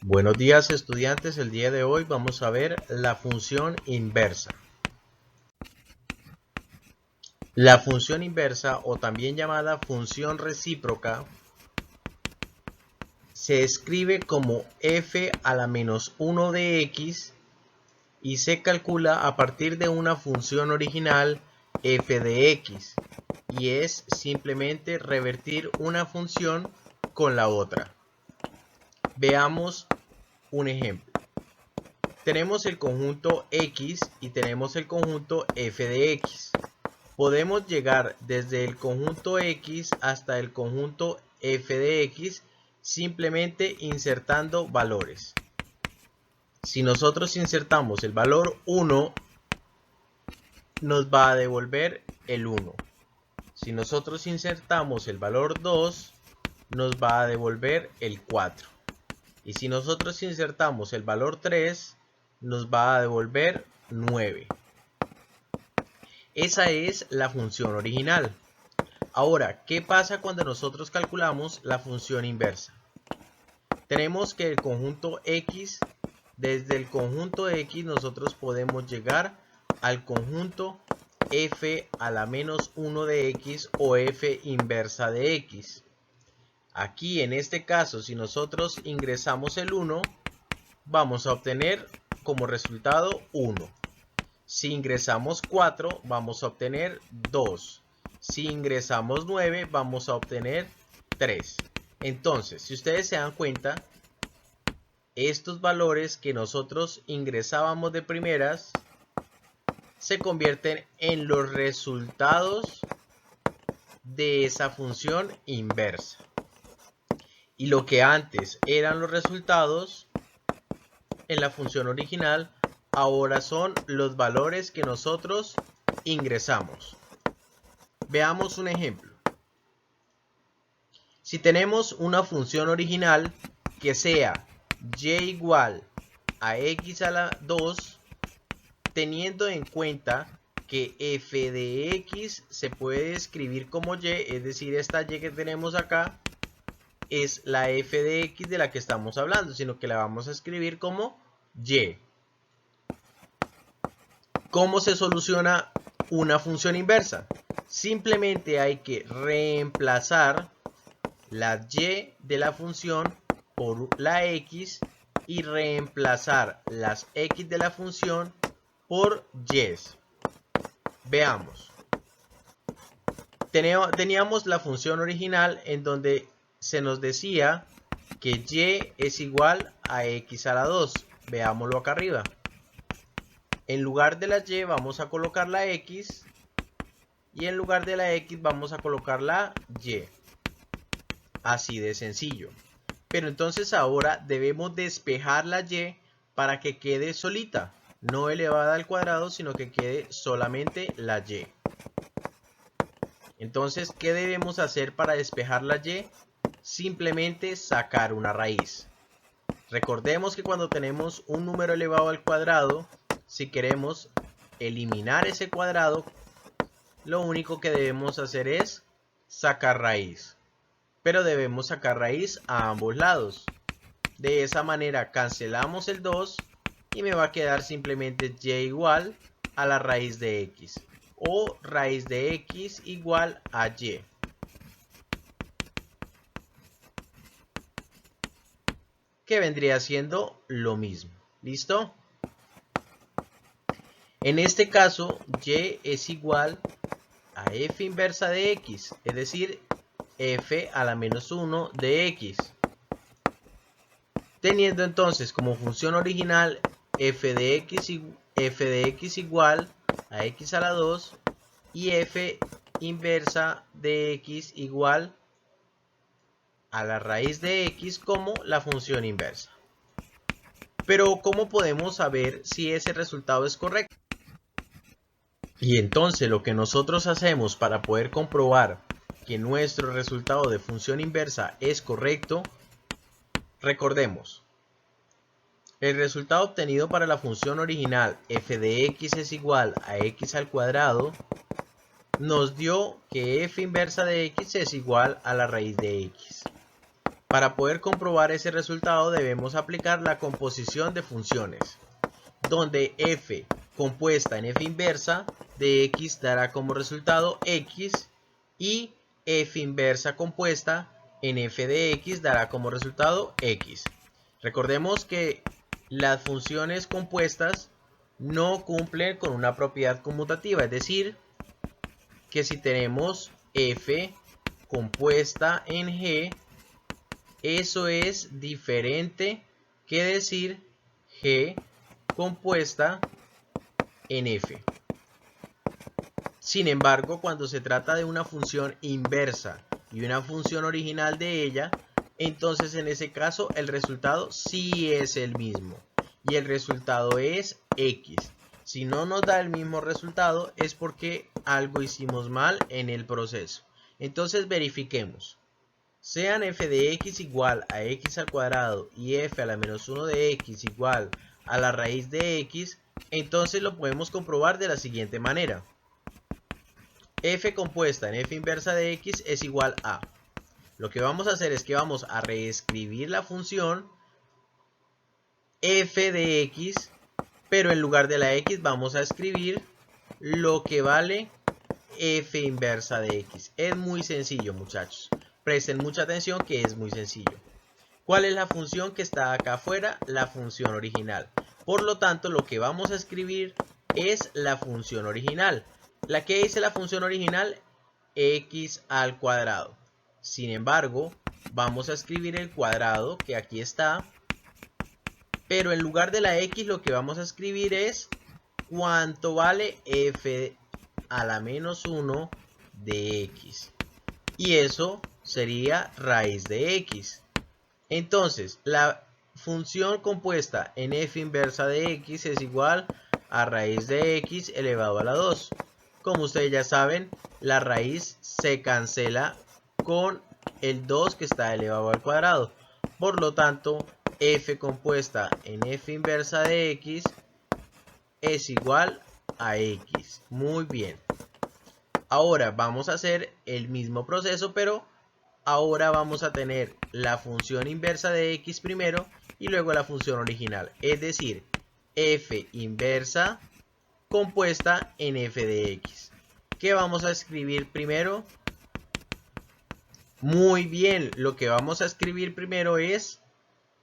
Buenos días, estudiantes. El día de hoy vamos a ver la función inversa. La función inversa, o también llamada función recíproca, se escribe como f a la menos 1 de x y se calcula a partir de una función original f de x, y es simplemente revertir una función con la otra. Veamos un ejemplo. Tenemos el conjunto x y tenemos el conjunto f de x. Podemos llegar desde el conjunto x hasta el conjunto f de x simplemente insertando valores. Si nosotros insertamos el valor 1, nos va a devolver el 1. Si nosotros insertamos el valor 2, nos va a devolver el 4. Y si nosotros insertamos el valor 3, nos va a devolver 9. Esa es la función original. Ahora, ¿qué pasa cuando nosotros calculamos la función inversa? Tenemos que el conjunto x, desde el conjunto x nosotros podemos llegar al conjunto f a la menos 1 de x o f inversa de x. Aquí en este caso, si nosotros ingresamos el 1, vamos a obtener como resultado 1. Si ingresamos 4, vamos a obtener 2. Si ingresamos 9, vamos a obtener 3. Entonces, si ustedes se dan cuenta, estos valores que nosotros ingresábamos de primeras se convierten en los resultados de esa función inversa. Y lo que antes eran los resultados en la función original, ahora son los valores que nosotros ingresamos. Veamos un ejemplo. Si tenemos una función original que sea y igual a x a la 2, teniendo en cuenta que f de x se puede escribir como y, es decir, esta y que tenemos acá es la f de x de la que estamos hablando, sino que la vamos a escribir como y. ¿Cómo se soluciona una función inversa? Simplemente hay que reemplazar la y de la función por la x y reemplazar las x de la función por y. Veamos. Teníamos la función original en donde se nos decía que y es igual a x a la 2. Veámoslo acá arriba. En lugar de la y vamos a colocar la x y en lugar de la x vamos a colocar la y. Así de sencillo. Pero entonces ahora debemos despejar la y para que quede solita, no elevada al cuadrado, sino que quede solamente la y. Entonces, ¿qué debemos hacer para despejar la y? Simplemente sacar una raíz. Recordemos que cuando tenemos un número elevado al cuadrado, si queremos eliminar ese cuadrado, lo único que debemos hacer es sacar raíz. Pero debemos sacar raíz a ambos lados. De esa manera cancelamos el 2 y me va a quedar simplemente y igual a la raíz de x. O raíz de x igual a y. Que vendría siendo lo mismo. ¿Listo? En este caso, y es igual a f inversa de x, es decir, f a la menos 1 de x. Teniendo entonces como función original f de x igual a x a la 2 y f inversa de x igual a la raíz de x como la función inversa. Pero ¿cómo podemos saber si ese resultado es correcto? Y entonces lo que nosotros hacemos para poder comprobar que nuestro resultado de función inversa es correcto, recordemos, el resultado obtenido para la función original f de x es igual a x al cuadrado nos dio que f inversa de x es igual a la raíz de x. Para poder comprobar ese resultado debemos aplicar la composición de funciones, donde f compuesta en f inversa de x dará como resultado x y f inversa compuesta en f de x dará como resultado x. Recordemos que las funciones compuestas no cumplen con una propiedad conmutativa, es decir, que si tenemos f compuesta en g, eso es diferente que decir g compuesta en f. Sin embargo, cuando se trata de una función inversa y una función original de ella, entonces en ese caso el resultado sí es el mismo y el resultado es x. Si no nos da el mismo resultado es porque algo hicimos mal en el proceso. Entonces verifiquemos. Sean f de x igual a x al cuadrado y f a la menos 1 de x igual a la raíz de x, entonces lo podemos comprobar de la siguiente manera. F compuesta en f inversa de x es igual a. Lo que vamos a hacer es que vamos a reescribir la función f de x, pero en lugar de la x vamos a escribir lo que vale f inversa de x. Es muy sencillo, muchachos. Presten mucha atención que es muy sencillo. ¿Cuál es la función que está acá afuera? La función original. Por lo tanto, lo que vamos a escribir es la función original. ¿La que dice la función original? X al cuadrado. Sin embargo, vamos a escribir el cuadrado que aquí está. Pero en lugar de la x lo que vamos a escribir es cuánto vale f a la menos 1 de x. Y eso sería raíz de x. Entonces, la función compuesta en f inversa de x es igual a raíz de x elevado a la 2. Como ustedes ya saben, la raíz se cancela con el 2 que está elevado al cuadrado. Por lo tanto, f compuesta en f inversa de x es igual a x. Muy bien. Ahora vamos a hacer el mismo proceso, pero ahora vamos a tener la función inversa de x primero y luego la función original. Es decir, f inversa compuesta en f de x. ¿Qué vamos a escribir primero? Muy bien, lo que vamos a escribir primero es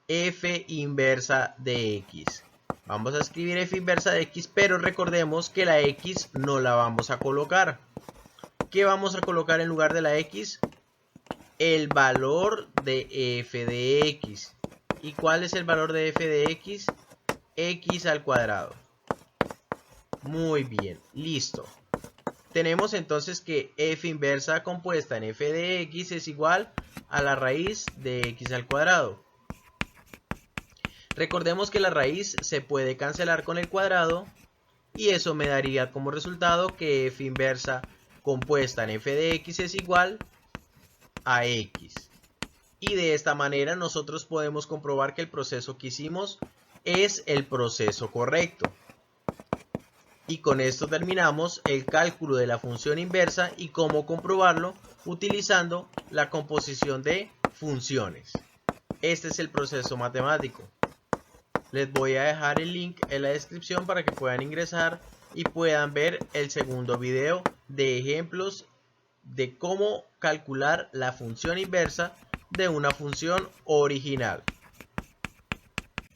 f inversa de x. Vamos a escribir f inversa de x, pero recordemos que la x no la vamos a colocar. ¿Qué vamos a colocar en lugar de la x? El valor de f de x. ¿Y cuál es el valor de f de x? X al cuadrado. Muy bien, listo. Tenemos entonces que f inversa compuesta en f de x es igual a la raíz de x al cuadrado. Recordemos que la raíz se puede cancelar con el cuadrado y eso me daría como resultado que f inversa compuesta en f de x es igual a x. Y de esta manera nosotros podemos comprobar que el proceso que hicimos es el proceso correcto. Y con esto terminamos el cálculo de la función inversa y cómo comprobarlo utilizando la composición de funciones. Este es el proceso matemático. Les voy a dejar el link en la descripción para que puedan ingresar y puedan ver el segundo video de ejemplos de cómo calcular la función inversa de una función original.